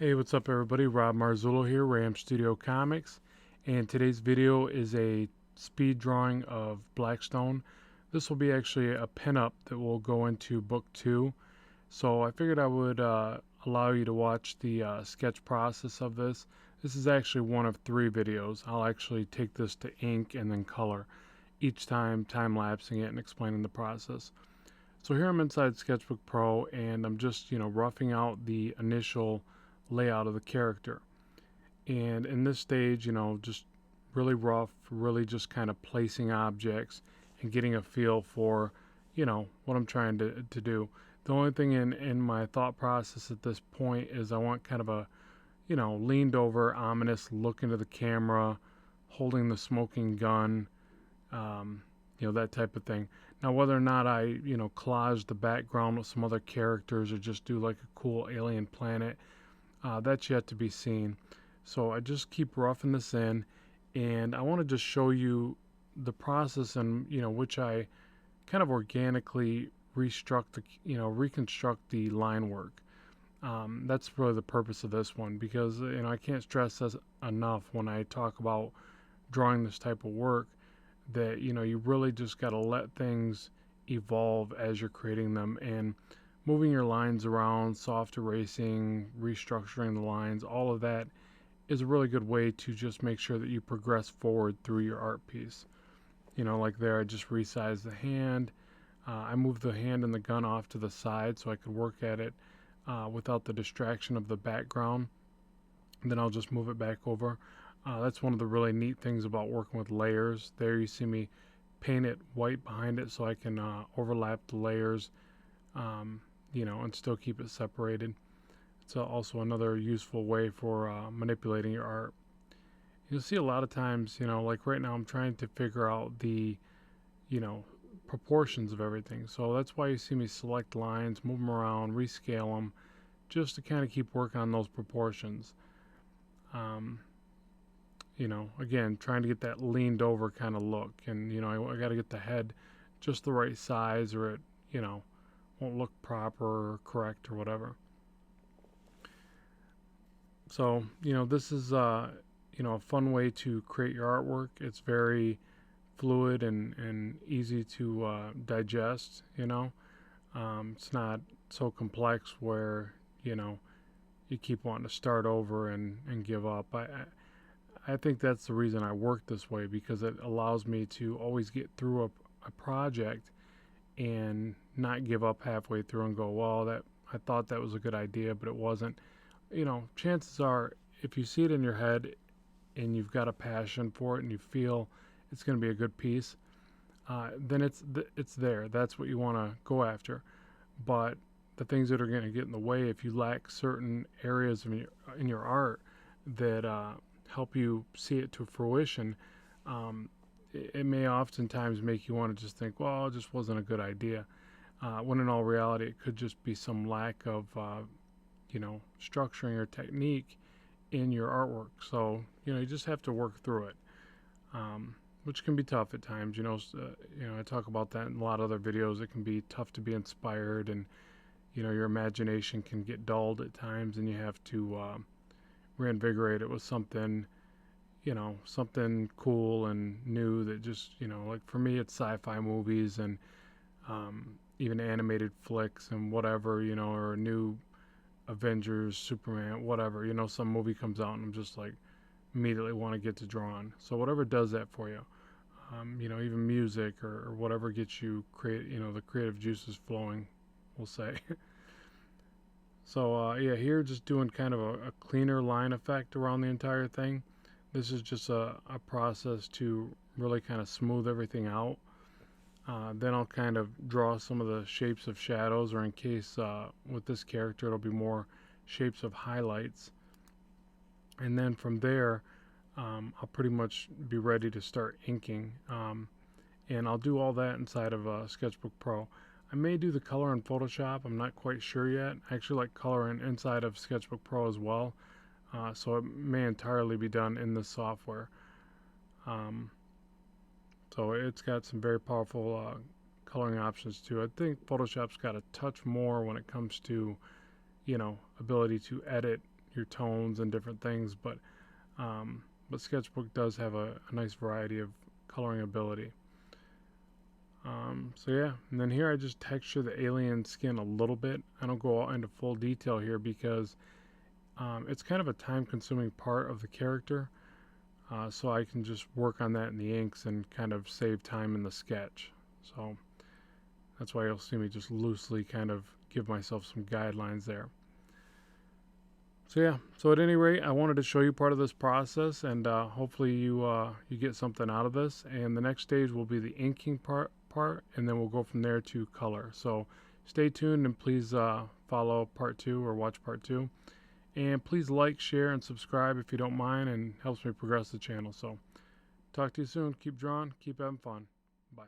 Hey, what's up everybody? Rob Marzullo here, Ram Studio Comics, and today's video is a speed drawing of Blackstone. This will be actually a pinup that will go into book 2. So I figured I would allow you to watch the sketch process of this. This is actually one of 3 videos. I'll actually take this to ink and then color, each time-lapsing it and explaining the process. So here I'm inside Sketchbook Pro, and I'm just, roughing out the initial layout of the character. And in this stage, just really rough, really just kind of placing objects and getting a feel for, what I'm trying to do. The only thing in my thought process at this point is I want kind of a, leaned over, ominous look into the camera, holding the smoking gun, that type of thing. Now, whether or not I, collage the background with some other characters or just do like a cool alien planet, that's yet to be seen. So I just keep roughing this in, and I want to just show you the process in which I kind of organically reconstruct the line work. That's really the purpose of this one, because I can't stress this enough when I talk about drawing this type of work, that you really just got to let things evolve as you're creating them, and moving your lines around, soft erasing, restructuring the lines, all of that is a really good way to just make sure that you progress forward through your art piece. Like there, I just resized the hand. I moved the hand and the gun off to the side so I could work at it without the distraction of the background. And then I'll just move it back over. That's one of the really neat things about working with layers. There you see me paint it white behind it so I can overlap the layers, and still keep it separated. It's also another useful way for manipulating your art. You'll see a lot of times, like right now I'm trying to figure out the, proportions of everything. So that's why you see me select lines, move them around, rescale them, just to kind of keep working on those proportions. Again, trying to get that leaned over kind of look. And, I got to get the head just the right size, or it, won't look proper or correct or whatever. So, this is, a fun way to create your artwork. It's very fluid and easy to digest, It's not so complex where, you keep wanting to start over and give up. I think that's the reason I work this way, because it allows me to always get through a project and not give up halfway through and go, well, that I thought that was a good idea, but it wasn't. Chances are, if you see it in your head and you've got a passion for it and you feel it's going to be a good piece, then it's there. That's what you want to go after. But the things that are going to get in the way, if you lack certain areas in your art that help you see it to fruition, it may oftentimes make you want to just think, well, it just wasn't a good idea. When in all reality, it could just be some lack of, structuring or technique in your artwork. So, you just have to work through it, which can be tough at times. I talk about that in a lot of other videos. It can be tough to be inspired, and, your imagination can get dulled at times, and you have to reinvigorate it with something, something cool and new that just, like for me, it's sci-fi movies and even animated flicks and whatever, or a new Avengers, Superman, whatever, some movie comes out and I'm just like immediately want to get to drawing. So whatever does that for you, even music or whatever gets you the creative juices flowing, we'll say. So here just doing kind of a cleaner line effect around the entire thing. This is just a process to really kind of smooth everything out. Then I'll kind of draw some of the shapes of shadows, or in case with this character it'll be more shapes of highlights. And then from there, I'll pretty much be ready to start inking. And I'll do all that inside of Sketchbook Pro. I may do the color in Photoshop. I'm not quite sure yet. I actually like coloring inside of Sketchbook Pro as well. So it may entirely be done in this software. So it's got some very powerful coloring options too. I think Photoshop's got a touch more when it comes to, ability to edit your tones and different things, but Sketchbook does have a nice variety of coloring ability. So yeah, and then here I just texture the alien skin a little bit. I don't go into full detail here because it's kind of a time-consuming part of the character, so I can just work on that in the inks and kind of save time in the sketch. So that's why you'll see me just loosely kind of give myself some guidelines there. So yeah, so at any rate, I wanted to show you part of this process, and hopefully you get something out of this. And the next stage will be the inking part, and then we'll go from there to color. So stay tuned, and please follow part 2 or watch part 2. And please like, share, and subscribe if you don't mind, and helps me progress the channel. So talk to you soon. Keep drawing, keep having fun. Bye.